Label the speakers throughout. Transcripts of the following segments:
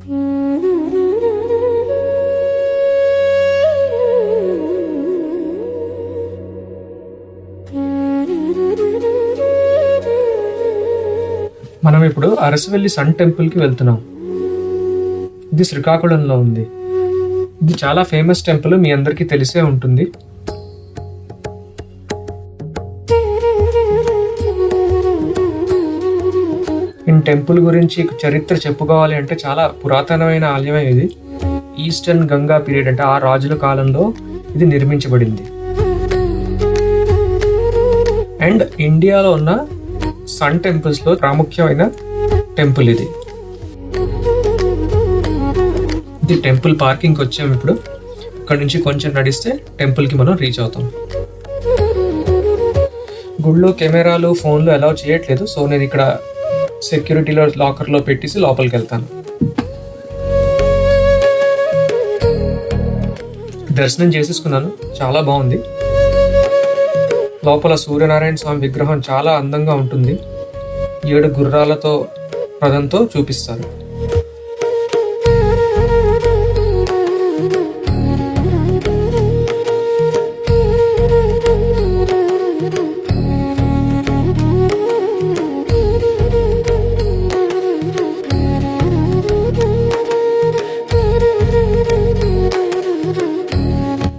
Speaker 1: మనం ఇప్పుడు అరసవెల్లి సన్ టెంపుల్కి వెళ్తున్నాం. ఇది శ్రీకాకుళంలో ఉంది. ఇది చాలా ఫేమస్ టెంపుల్, మీ అందరికీ తెలిసే ఉంటుంది. ఈ టెంపుల్ గురించి చరిత్ర చెప్పుకోవాలి అంటే చాలా పురాతనమైన ఆలయమే ఇది. ఈస్టర్న్ గంగా పీరియడ్ అంటే ఆ రాజుల కాలంలో ఇది నిర్మించబడింది. అండ్ ఇండియాలో ఉన్న సన్ టెంపుల్స్ లో ప్రాముఖ్యమైన టెంపుల్ ఇది. ఇది టెంపుల్ పార్కింగ్ కి వచ్చాము. ఇప్పుడు ఇక్కడ నుంచి కొంచెం నడిస్తే టెంపుల్ కి మనం రీచ్ అవుతాం. గుళ్ళో కెమెరాలు ఫోన్లు అలౌ చేయట్లేదు, సో నేను ఇక్కడ సెక్యూరిటీలో లాకర్లో పెట్టేసి లోపలికి వెళ్తాను. దర్శనం చేసేసుకున్నాను, చాలా బాగుంది. లోపల సూర్యనారాయణ స్వామి విగ్రహం చాలా అందంగా ఉంటుంది. 7 గుర్రాలతో రథంతో చూపిస్తారు.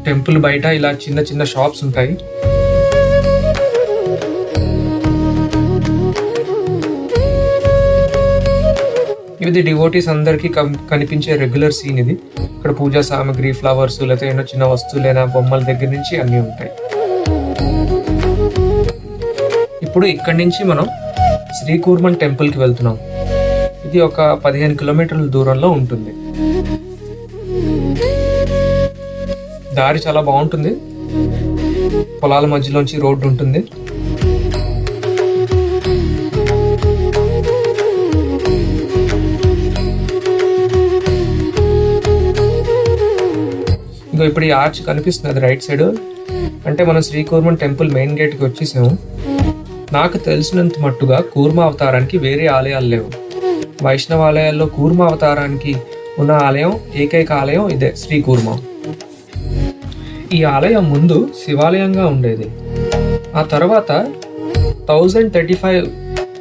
Speaker 1: టెంపుల్ బయట ఇలా చిన్న చిన్న షాప్స్ ఉంటాయి. ఇది డివోటీస్ అందరికి కనిపించే రెగ్యులర్ సీన్ ఇది. ఇక్కడ పూజా సామాగ్రి, ఫ్లవర్స్, లేకపోతే ఏమైనా చిన్న వస్తువులైనా బొమ్మల దగ్గర నుంచి అన్నీ ఉంటాయి. ఇప్పుడు ఇక్కడి నుంచి మనం శ్రీకూర్మన్ టెంపుల్కి వెళ్తున్నాం. ఇది ఒక 15 కిలోమీటర్ల దూరంలో ఉంటుంది. దారి చాలా బాగుంటుంది. పొలాల మధ్యలోంచి రోడ్డు ఉంటుంది. ఇంకా ఇప్పుడు ఈ ఆర్చ్ కనిపిస్తుంది రైట్ సైడ్, అంటే మనం శ్రీకూర్మన్ టెంపుల్ మెయిన్ గేట్కి వచ్చేసాము. నాకు తెలిసినంత మట్టుగా కూర్మ అవతారానికి వేరే ఆలయాలు లేవు. వైష్ణవ ఆలయాల్లో కూర్మ అవతారానికి ఉన్న ఆలయం, ఏకైక ఆలయం ఇదే శ్రీకూర్మ. ఈ ఆలయం ముందు శివాలయంగా ఉండేది. ఆ తర్వాత 1035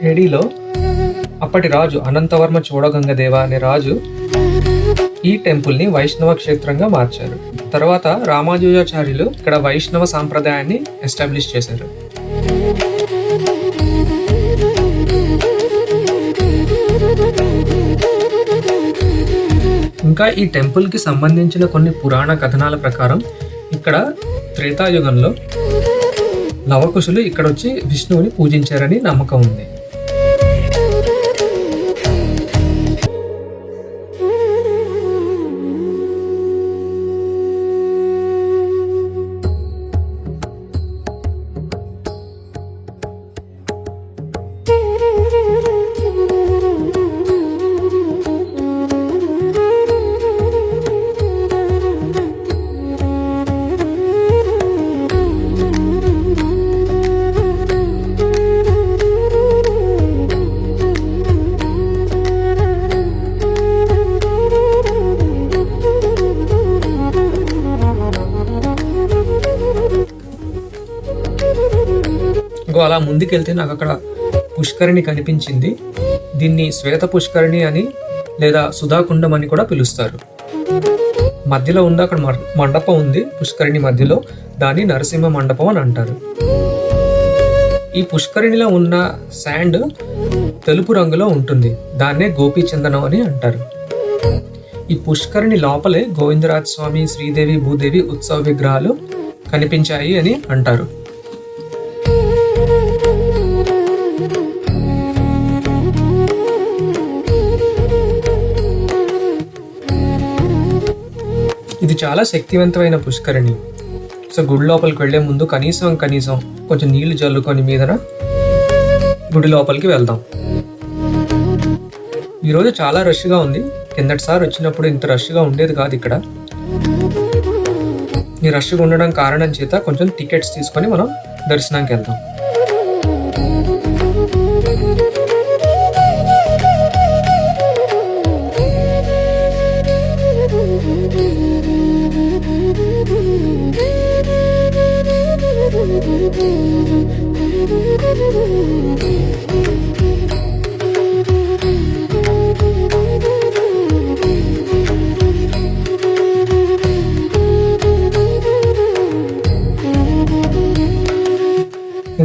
Speaker 1: ADలో అప్పటి రాజు అనంతవర్మ చోడగంగదేవ అనే రాజు ఈ టెంపుల్ని వైష్ణవ క్షేత్రంగా మార్చారు. తర్వాత రామానుజాచార్యులు ఇక్కడ వైష్ణవ సాంప్రదాయాన్ని ఎస్టాబ్లిష్ చేశారు. ఇంకా ఈ టెంపుల్కి సంబంధించిన కొన్ని పురాణ కథనాల ప్రకారం ఇక్కడ త్రేతాయుగంలో లవకుశులు ఇక్కడ వచ్చి విష్ణువుని పూజించారని నమ్మకం ఉంది. అలా ముందుకెళ్తే నాకు అక్కడ పుష్కరిణి కనిపించింది. దీన్ని శ్వేత పుష్కరిణి అని లేదా సుధాకుండం అని కూడా పిలుస్తారు. మధ్యలో ఉంది అక్కడ మండపం ఉంది పుష్కరిణి మధ్యలో, దాన్ని నరసింహ మండపం అని అంటారు. ఈ పుష్కరిణిలో ఉన్న శాండ్ తెలుపు రంగులో ఉంటుంది, దాన్నే గోపీచందనం అని అంటారు. ఈ పుష్కరిణి లోపలే గోవిందరాజ స్వామి, శ్రీదేవి, భూదేవి ఉత్సవ విగ్రహాలు కనిపించాయి అని అంటారు. ఇది చాలా శక్తివంతమైన పుష్కరిణి. సో గుడి లోపలికి వెళ్లే ముందు కనీసం కొంచెం నీళ్లు జల్లుకొని మీదన గుడి లోపలికి వెళ్దాం. ఈరోజు చాలా రష్గా ఉంది. కిందటిసారి వచ్చినప్పుడు ఇంత రష్గా ఉండేది కాదు ఇక్కడ. ఈ రష్గా ఉండడం కారణం చేత కొంచెం టికెట్స్ తీసుకొని మనం దర్శనానికి వెళ్దాం.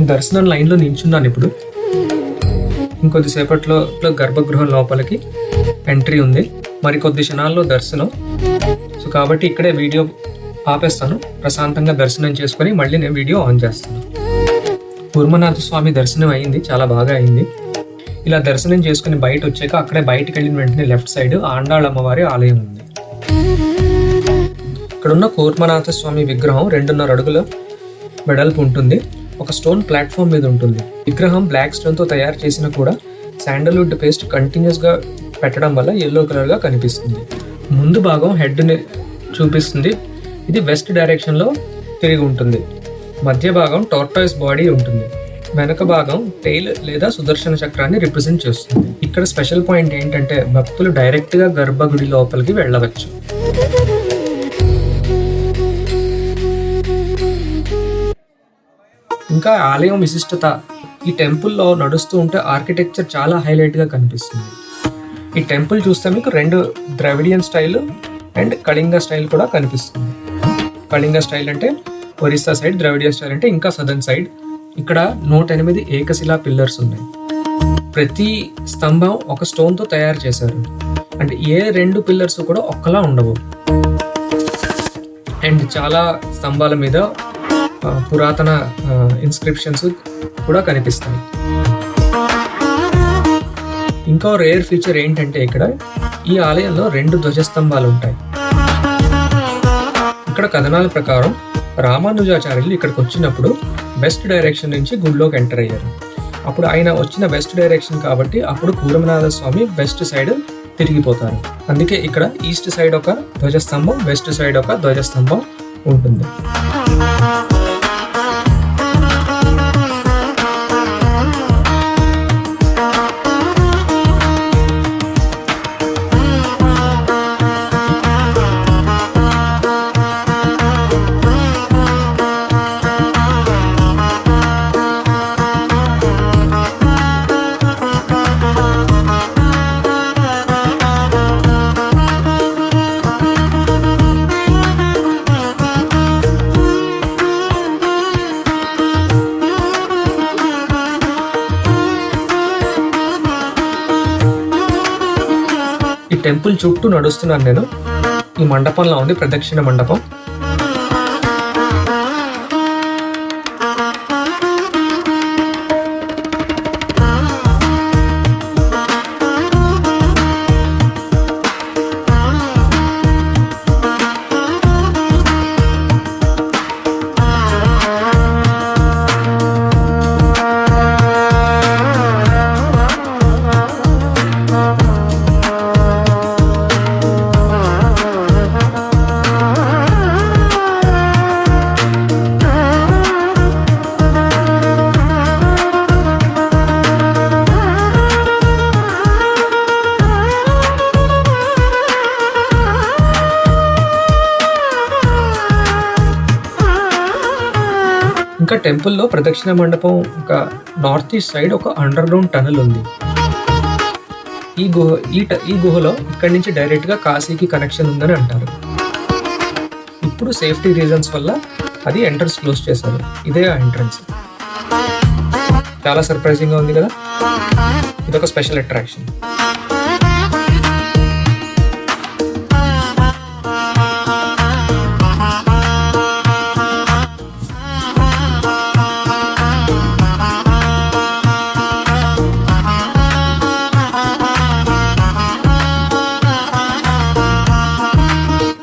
Speaker 1: నేను దర్శనం లైన్లో నించున్నాను. ఇప్పుడు ఇంకొద్దిసేపట్లో గర్భగృహం లోపలికి ఎంట్రీ ఉంది. మరి కొద్ది క్షణాల్లో దర్శనం. సో కాబట్టి ఇక్కడే వీడియో ఆపేస్తాను. ప్రశాంతంగా దర్శనం చేసుకొని మళ్ళీ నేను వీడియో ఆన్ చేస్తాను. కూర్మనాథ స్వామి దర్శనం అయింది, చాలా బాగా అయింది. ఇలా దర్శనం చేసుకుని బయట వచ్చాక అక్కడే బయటకు వెళ్ళిన వెంటనే లెఫ్ట్ సైడ్ ఆండాళ్ అమ్మవారి ఆలయం ఉంది. ఇక్కడున్న కూర్మనాథ స్వామి విగ్రహం 2.5 అడుగుల వెడల్పు ఉంటుంది. ఒక స్టోన్ ప్లాట్ఫామ్ మీద ఉంటుంది. విగ్రహం బ్లాక్ స్టోన్తో తయారు చేసినా కూడా శాండల్వుడ్ పేస్ట్ కంటిన్యూస్గా పెట్టడం వల్ల ఎల్లో కలర్గా కనిపిస్తుంది. ముందు భాగం హెడ్ని చూపిస్తుంది. ఇది వెస్ట్ డైరెక్షన్లో తిరిగి ఉంటుంది. మధ్య భాగం టార్టాయిస్ బాడీ ఉంటుంది. వెనక భాగం టెయిల్ లేదా సుదర్శన చక్రాన్ని రిప్రజెంట్ చేస్తుంది. ఇక్కడ స్పెషల్ పాయింట్ ఏంటంటే భక్తులు డైరెక్ట్గా గర్భగుడి లోపలికి వెళ్ళవచ్చు. ఇంకా ఆలయం విశిష్టత, ఈ టెంపుల్లో నడుస్తూ ఉంటే ఆర్కిటెక్చర్ చాలా హైలైట్గా కనిపిస్తుంది. ఈ టెంపుల్ చూస్తే మీకు 2 Dravidian style and Kalinga style కూడా కనిపిస్తుంది. కళింగ స్టైల్ అంటే ఒరిస్సా సైడ్, ద్రవిడియన్ స్టైల్ అంటే ఇంకా సదర్న్ సైడ్. ఇక్కడ 108 ఏకశిలా పిల్లర్స్ ఉన్నాయి. ప్రతి స్తంభం ఒక స్టోన్తో తయారు చేశారు. అంటే ఏ 2 పిల్లర్స్ కూడా ఒక్కలా ఉండవు. అండ్ చాలా స్తంభాల మీద పురాతన ఇన్స్క్రిప్షన్స్ కూడా కనిపిస్తాయి. ఇంకో రేర్ ఫీచర్ ఏంటంటే ఇక్కడ ఈ ఆలయంలో 2 ధ్వజస్తంభాలు ఉంటాయి. ఇక్కడ కథనాల ప్రకారం రామానుజాచార్యులు ఇక్కడికి వచ్చినప్పుడు వెస్ట్ డైరెక్షన్ నుంచి గుడిలోకి ఎంటర్ అయ్యారు. అప్పుడు ఆయన వచ్చిన వెస్ట్ డైరెక్షన్ కాబట్టి అప్పుడు కూర్మనాథ స్వామి వెస్ట్ సైడ్ తిరిగిపోతారు. అందుకే ఇక్కడ ఈస్ట్ సైడ్ ఒక ధ్వజస్తంభం, వెస్ట్ సైడ్ ఒక ధ్వజస్తంభం ఉంటుంది. ఈ టెంపుల్ చుట్టూ నడుస్తున్నాను నేను. ఈ మండపంలో ఉంది ప్రదక్షిణ మండపం. ఇంకా టెంపుల్లో ప్రదక్షిణ మండపం ఒక నార్త్ ఈస్ట్ సైడ్ ఒక అండర్ గ్రౌండ్ టనల్ ఉంది. ఈ గుహలో ఇక్కడి నుంచి డైరెక్ట్గా కాశీకి కనెక్షన్ ఉందని అంటారు. ఇప్పుడు సేఫ్టీ రీజన్స్ వల్ల అది ఎంట్రన్స్ క్లోజ్ చేశారు. ఇదే ఆ ఎంట్రన్స్. చాలా సర్ప్రైజింగ్గా ఉంది కదా. ఇదొక స్పెషల్ అట్రాక్షన్.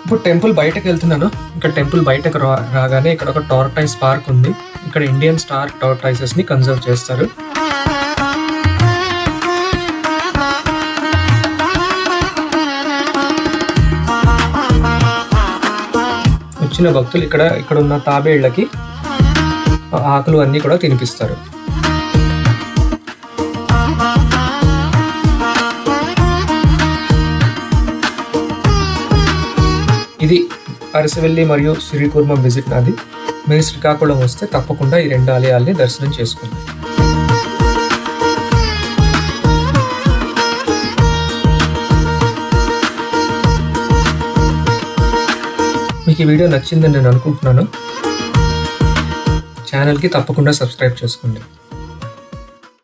Speaker 1: ఇప్పుడు టెంపుల్ బయటకు వెళ్తున్నాను. ఇక్కడ టెంపుల్ బయటకు రాగానే ఇక్కడ ఒక టార్టాయిస్ పార్క్ ఉంది. ఇక్కడ ఇండియన్ స్టార్ టార్టాయిసెస్ ని కన్జర్వ్ చేస్తారు. వచ్చిన భక్తులు ఇక్కడ ఉన్న తాబేళ్లకి ఆకులు అన్నీ కూడా తినిపిస్తారు. ఇది అరసవెల్లి మరియు శ్రీకూర్మం విజిట్ నాది. మీరు శ్రీకాకుళం వస్తే తప్పకుండా ఈ 2 ఆలయాల్ని దర్శనం చేసుకోండి. మీకు ఈ వీడియో నచ్చిందని నేను అనుకుంటున్నాను. ఛానల్కి తప్పకుండా సబ్స్క్రైబ్ చేసుకోండి.